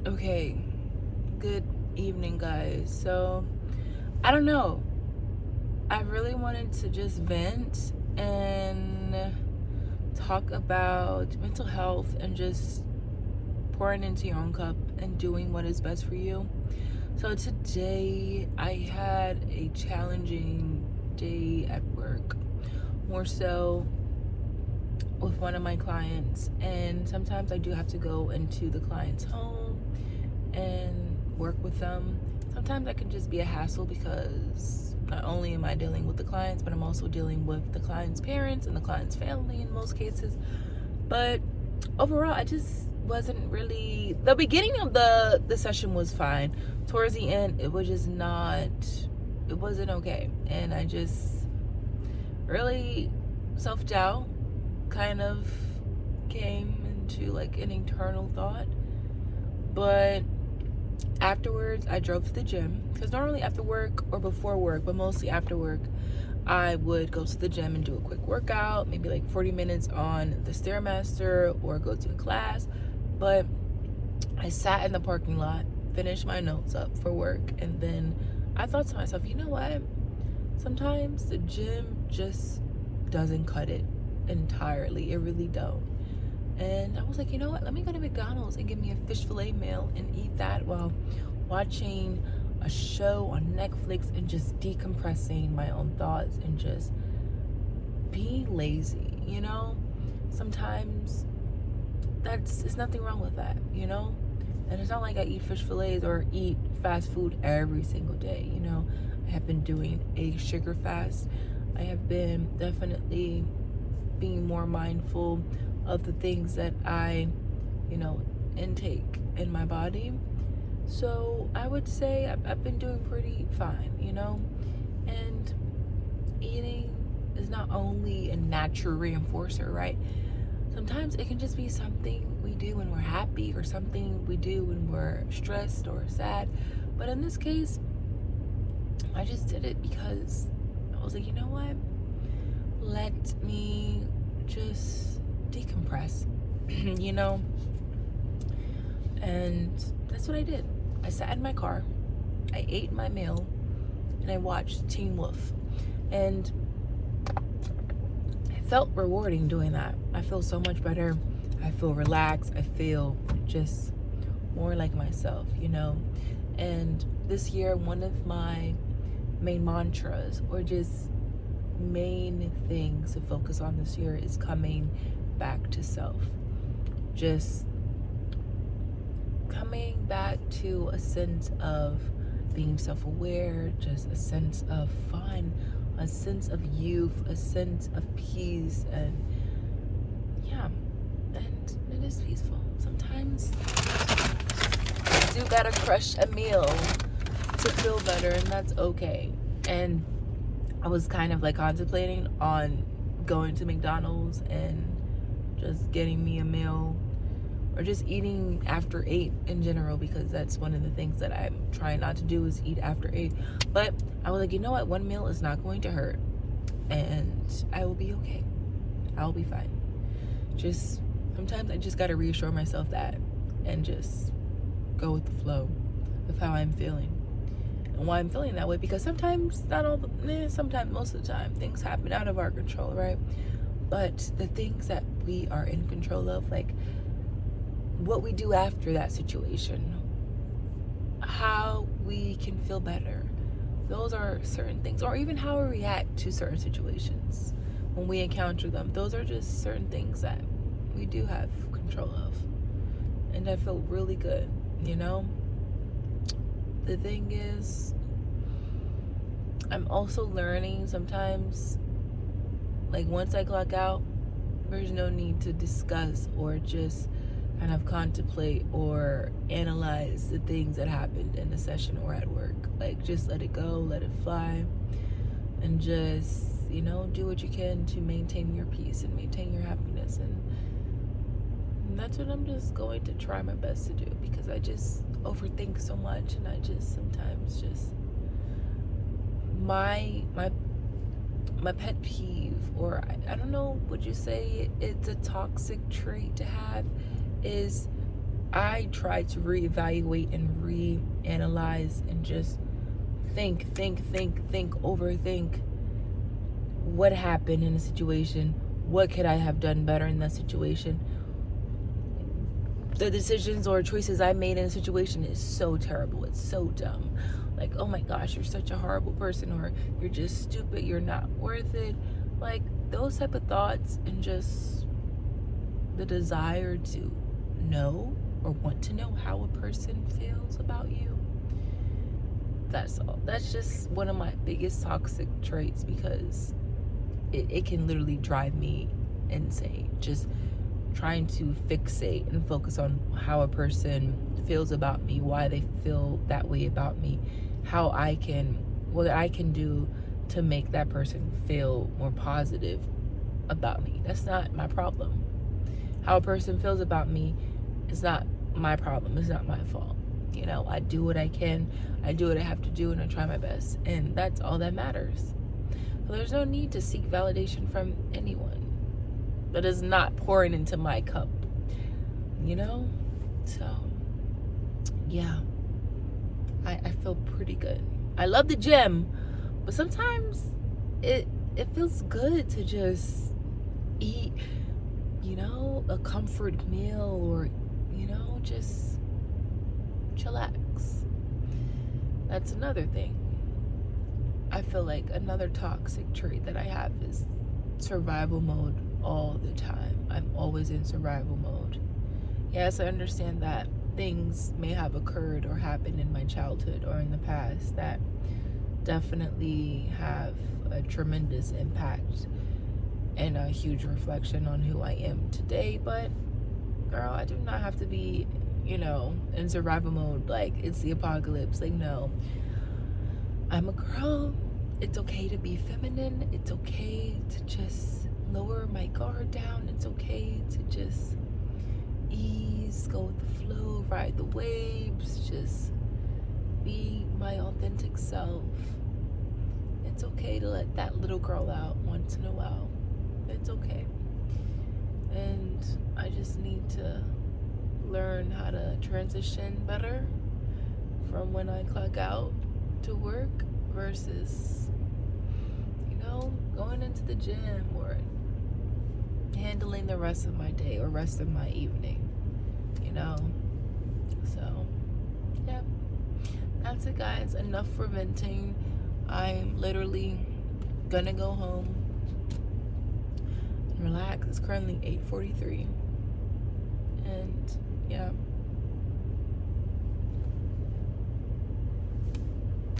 Okay, good evening, guys. So, I don't know. I really wanted to just vent and talk about mental health and just pouring into your own cup and doing what is best for you. So, today I had a challenging day at work, more so with one of my clients, and sometimes I do have to go into the client's home and work with them. Sometimes that can just be a hassle because not only am I dealing with the clients, but I'm also dealing with the client's parents and the client's family in most cases. But overall, I just wasn't really, the beginning of the session was fine. Towards the end, it was just not, it wasn't okay. And I just really self-doubt kind of came into like an internal thought. But afterwards, I drove to the gym because normally after work or before work, but mostly after work, I would go to the gym and do a quick workout, maybe like 40 minutes on the Stairmaster or go to a class. But I sat in the parking lot, finished my notes up for work, and then I thought to myself, you know what? Sometimes the gym just doesn't cut it entirely. It really don't. And I was like, you know what? Let me go to McDonald's and get me a fish fillet meal and eat that while watching a show on Netflix and just decompressing my own thoughts and just being lazy, you know? Sometimes there's nothing wrong with that, you know? And it's not like I eat fish fillets or eat fast food every single day, you know? I have been doing a sugar fast. I have been definitely being more mindful of the things that I, intake in my body. So I would say I've been doing pretty fine, you know? And eating is not only a natural reinforcer, right? Sometimes it can just be something we do when we're happy or something we do when we're stressed or sad. But in this case, I just did it because I was like, you know what? Let me just decompress, you know? And that's what I did. I sat in my car, I ate my meal, and I watched Teen Wolf. And it felt rewarding doing that. I feel so much better. I feel relaxed. I feel just more like myself, you know? And this year, one of my main mantras or just main things to focus on this year is coming back to self. Just coming back to a sense of being self-aware, just a sense of fun, a sense of youth, a sense of peace, and yeah, and it is peaceful. Sometimes you do gotta crush a meal to feel better, and that's okay. And I was kind of like contemplating on going to McDonald's and just getting me a meal or just eating after 8 in general, because that's one of the things that I'm trying not to do is eat after 8. But I was like, you know what? One meal is not going to hurt and I will be okay. I'll be fine. Just sometimes I just got to reassure myself that and just go with the flow of how I'm feeling. And why I'm feeling that way, because sometimes, sometimes, most of the time, things happen out of our control, right? But the things that we are in control of, like what we do after that situation, how we can feel better, those are certain things, or even how we react to certain situations when we encounter them. Those are just certain things that we do have control of. And I feel really good, you know? The thing is, I'm also learning sometimes, like once I clock out, there's no need to discuss or just kind of contemplate or analyze the things that happened in the session or at work. Like just let it go, let it fly, and just, do what you can to maintain your peace and maintain your happiness. And that's what I'm just going to try my best to do, because I just overthink so much, and I just sometimes just my pet peeve, or I don't know, would you say it's a toxic trait to have, is I try to reevaluate and reanalyze and just think, overthink what happened in a situation. What could I have done better in that situation? The decisions or choices I made in a situation is so terrible. It's so dumb. Like, oh my gosh, you're such a horrible person, or you're just stupid, you're not worth it. Like, those type of thoughts, and just the desire to know or want to know how a person feels about you. That's all. That's just one of my biggest toxic traits, because it can literally drive me insane. Just trying to fixate and focus on how a person feels about me, why they feel that way about me, what I can do to make that person feel more positive about me. That's not my problem. How a person feels about me is not my problem. It's not my fault. You know, I do what I can, I do what I have to do, and I try my best, and that's all that matters. So there's no need to seek validation from anyone that is not pouring into my cup, you know? So, yeah, I feel pretty good. I love the gym, but sometimes it feels good to just eat, you know, a comfort meal, or, you know, just chillax. That's another thing. I feel like another toxic trait that I have is survival mode all the time. I'm always in survival mode. Yes, I understand that things may have occurred or happened in my childhood or in the past that definitely have a tremendous impact and a huge reflection on who I am today. But girl, I do not have to be, you know, in survival mode like it's the apocalypse. Like, no, I'm a girl. It's okay to be feminine. It's okay to just lower my guard down. It's okay to just ease, go with the flow, ride the waves, just be my authentic self. It's okay to let that little girl out once in a while. It's okay. And I just need to learn how to transition better from when I clock out to work versus, you know, going into the gym or handling the rest of my day or rest of my evening, you know. So, yeah, that's it, guys. Enough for venting. I'm literally gonna go home and relax. It's currently 8:43, and yeah,